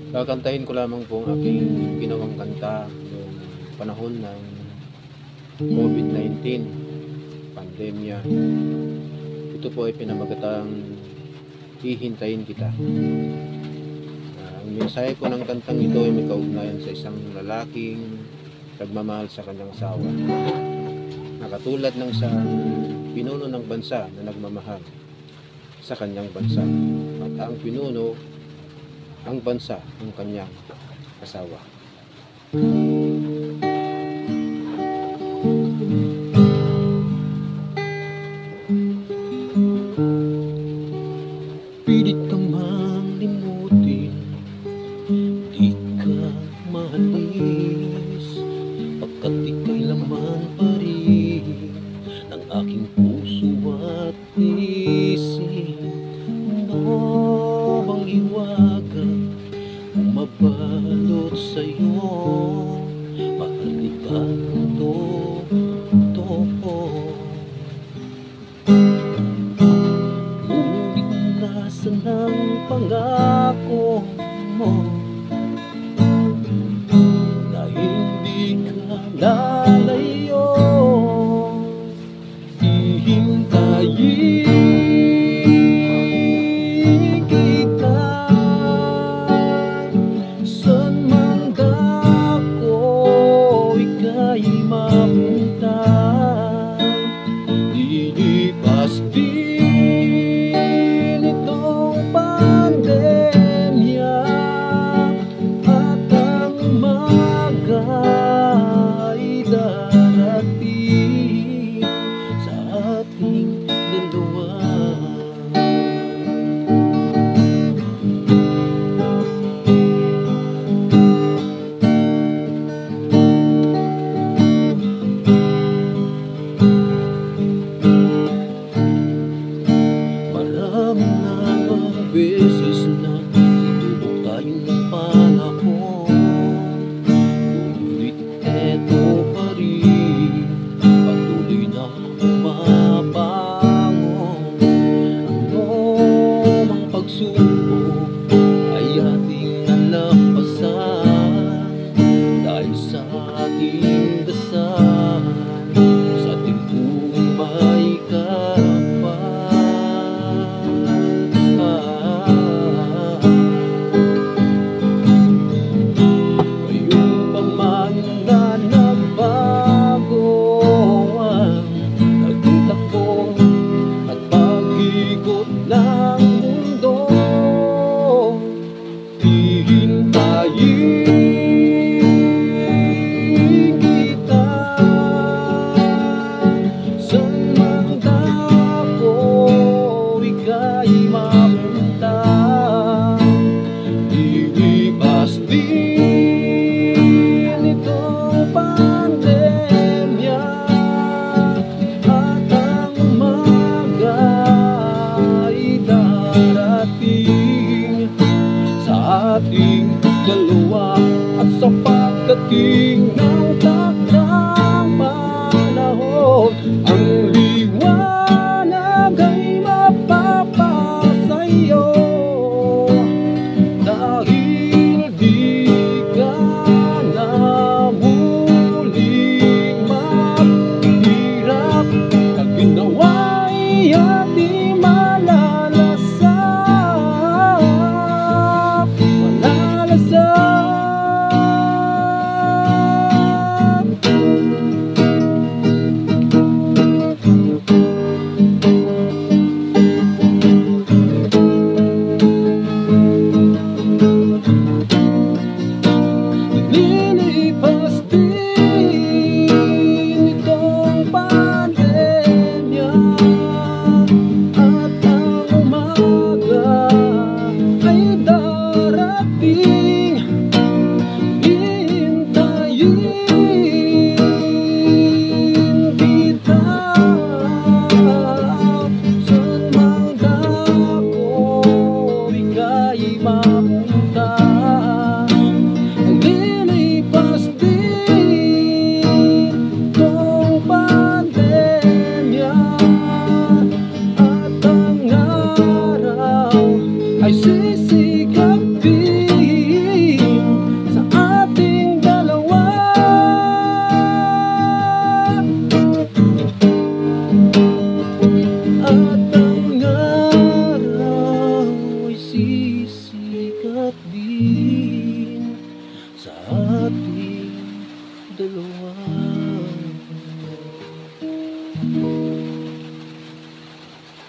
Kakantahin ko lamang po ang aking ginawang kanta noong panahon ng COVID-19 pandemya. Ito po ay pinamagatang Hihintayin Kita. Ang mensahe ko ng kantang ito ay may kaugnayan sa isang lalaking nagmamahal sa kanyang asawa, na katulad ng isang pinuno ng bansa na nagmamahal sa kanyang bansa, at ang pinuno ang bansa ng kanyang asawa. Pilit kang malimutin, di ka maalis, pagkat ika'y laman pa rin ng aking puso at isip. Ano bang iwaga umabalot sa'yo? Mahal ka totoo. Ngunit nasan ang pangako mo na hindi ka lalayo? Hihintayin kita, saan man dako ika'y mapunta. Lilipas din itong pandemya, at ang umaga ay darating sa ating dalawa. Maraming namang beses na sinubok tayo ng panahon, ngunit eto pa rin, patuloy na bumabangon. Ano mang pagsubok ay ating nalampasan, dahil sa ating dasal, sa ating buong may kapal. Ngayon pa man na nagbago ang naging takbo at pag-ikot ng mundo, hihintayin kita, saan man dako ika'y mapunta. Lilipas din itong pandemya, at ang umaga ay darating sa ating dalawa. At sa pagdating ng takdang panahon, ang liwanag ay mapapasayo, dahil di ka na muling maghihirap. Ang ginawa'y ating malalasap, malalasap. dalawa.